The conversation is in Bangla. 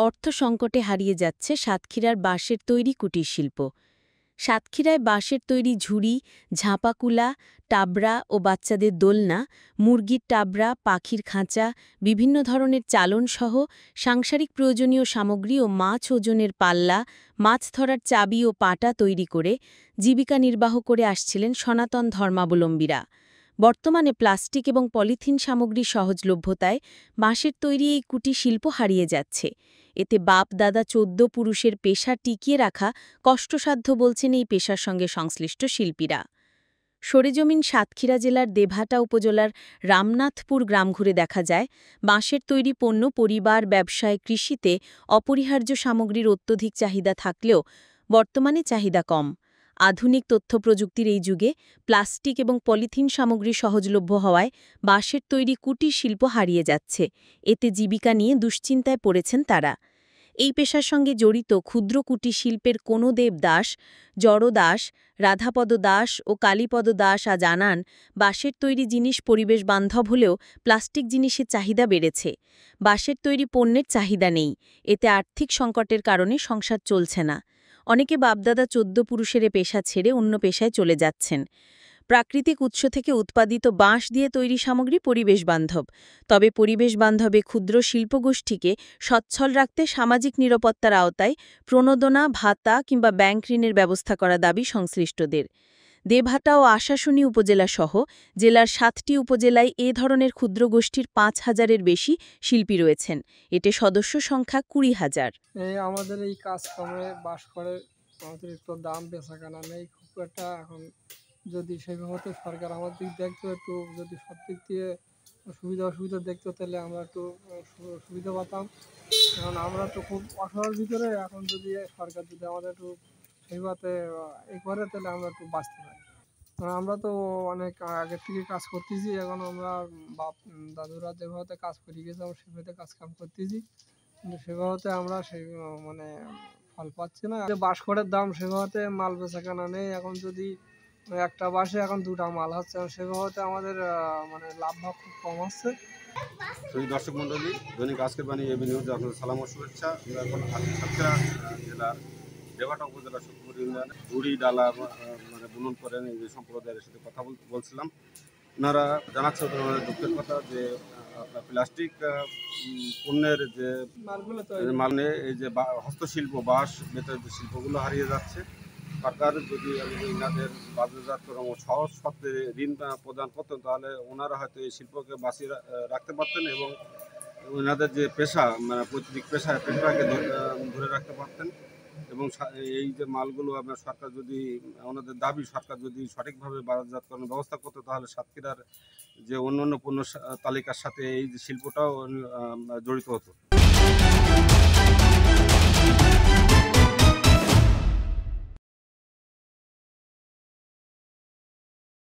অর্থ সংকটে হারিয়ে যাচ্ছে সাতক্ষীরার বাঁশের তৈরি কুটির শিল্প। সাতক্ষীরায় বাঁশের তৈরি ঝুড়ি, ঝাঁপাকুলা, টাবড়া ও বাচ্চাদের দোলনা, মুরগির টাবড়া, পাখির খাঁচা, বিভিন্ন ধরনের চালনসহ সাংসারিক প্রয়োজনীয় সামগ্রী ও মাছ ওজনের পাল্লা, মাছ ধরার চাবি ও পাটা তৈরি করে জীবিকা নির্বাহ করে আসছিলেন সনাতন ধর্মাবলম্বীরা। বর্তমানে প্লাস্টিক এবং পলিথিন সামগ্রীর সহজলভ্যতায় বাঁশের তৈরি এই কুটির শিল্প হারিয়ে যাচ্ছে। এতে বাপ দাদা ১৪ পুরুষের পেশা টিকিয়ে রাখা কষ্টসাধ্য বলছেন এই পেশার সঙ্গে সংশ্লিষ্ট শিল্পীরা। সরেজমিন সাতক্ষীরা জেলার দেবহাটা উপজেলার রামনাথপুর গ্রাম ঘুরে দেখা যায়, বাঁশের তৈরি পণ্য পরিবার, ব্যবসায়, কৃষিতে অপরিহার্য সামগ্রীর অত্যধিক চাহিদা থাকলেও বর্তমানে চাহিদা কম। আধুনিক তথ্যপ্রযুক্তির এই যুগে প্লাস্টিক এবং পলিথিন সামগ্রী সহজলভ্য হওয়ায় বাঁশের তৈরি কুটির শিল্প হারিয়ে যাচ্ছে। এতে জীবিকা নিয়ে দুশ্চিন্তায় পড়েছেন তারা। এই পেশার সঙ্গে জড়িত ক্ষুদ্র কুটির শিল্পের কোনদেব দাস, জড় দাস, রাধাপদ দাস ও কালীপদ দাস জানান, বাঁশের তৈরি জিনিস পরিবেশ বান্ধব হলেও প্লাস্টিক জিনিসের চাহিদা বেড়েছে। বাঁশের তৈরি পণ্যের চাহিদা নেই, এতে আর্থিক সংকটের কারণে সংসার চলছে না। অনেকে বাপদাদা ১৪ পুরুষের পেশা ছেড়ে অন্য পেশায় চলে যাচ্ছেন। প্রাকৃতিক উৎস থেকে উৎপাদিত বাঁশ দিয়ে তৈরি সামগ্রী পরিবেশ বান্ধব, তবে পরিবেশ বান্ধবে ক্ষুদ্র শিল্পগোষ্ঠীকে সচ্ছল রাখতে সামাজিক নিরাপত্তার আওতায় প্রণোদনা, ভাতা কিংবা ব্যাংক ঋণের ব্যবস্থা করা দাবি সংশ্লিষ্টদের। দেবহাটা ও আশাশুনি উপজেলাসহ জেলার ৭টি উপজেলায় এ ধরনের ক্ষুদ্র গোষ্ঠীর ৫,০০০-এর বেশি শিল্পী রয়েছেন। এতে সদস্য সংখ্যা ২০,০০০। আমাদের এই কাজকর্মে বাস করে অতিরিক্ত দাম বেচাকেনা নেই খুব একটা। এখন যদি সেইভাবে সরকার আমার দিক দেখতো, একটু যদি সব দিক দিয়ে সুবিধা অসুবিধা দেখতো, তাহলে আমরা একটু সুবিধা পাতাম। এখন আমরা তো খুব অসহায়ের ভিতরে, এখন যদি সরকার যদি আমাদের একটু সেইভাবে এই করে, তাহলে আমরা একটু বাঁচতে পারি। কারণ আমরা তো অনেক আগের থেকে কাজ করতেছি, এখন আমরা বাপ দাদুরা যেভাবে কাজ করে গেছে আমরা সেভাবে কাজ কাম করতেছি, কিন্তু সেভাবে আমরা সেই মানে ফল পাচ্ছি না। যে বাঁশখড়ের দাম সেভাবে মাল বেচাকেনা নেই। এখন যদি একটা বাঁশে এখন ২টা মাল হচ্ছে, সেভাবে আমাদের মানে লাভ খুব কম হচ্ছে। দর্শক মন্ডলী, দৈনিক আজকের বাণী এবি নিউজে আপনাদের সালাম ও শুভেচ্ছা। আমরা এখন সাতক্ষীরা জেলার দেবহাটা উপজেলা সুখপুর ইউনিয়নে ঝুড়ি ডালা মানে বুনন করেন এই যে সম্প্রদায়ের সাথে কথা বলছিলাম। ওনারা জানাচ্ছে ওনাদের দুঃখের কথা যে প্লাস্টিক পণ্যের যে মাল নিয়ে এই যে হস্তশিল্প বাঁশ বেতের যে শিল্পগুলো হারিয়ে যাচ্ছে। সরকার যদি এনাদের বাজারজাতকরণ সহজ শর্তে ঋণ প্রদান করতেন, তাহলে ওনারা হয়তো এই শিল্পকে বাঁচিয়ে রাখতে পারতেন এবং ওনাদের যে পেশা মানে পৈতৃক পেশাটাকে ধরে রাখতে পারতেন। এবং এই যে মালগুলো আপনার সরকার যদি ওনাদের দাবি সরকার যদি সঠিকভাবে বাজারজাতকরণের ব্যবস্থা করতো, তাহলে সাতক্ষীরার যে অন্য পণ্য তালিকার সাথে এই যে শিল্পটাও জড়িত হতো।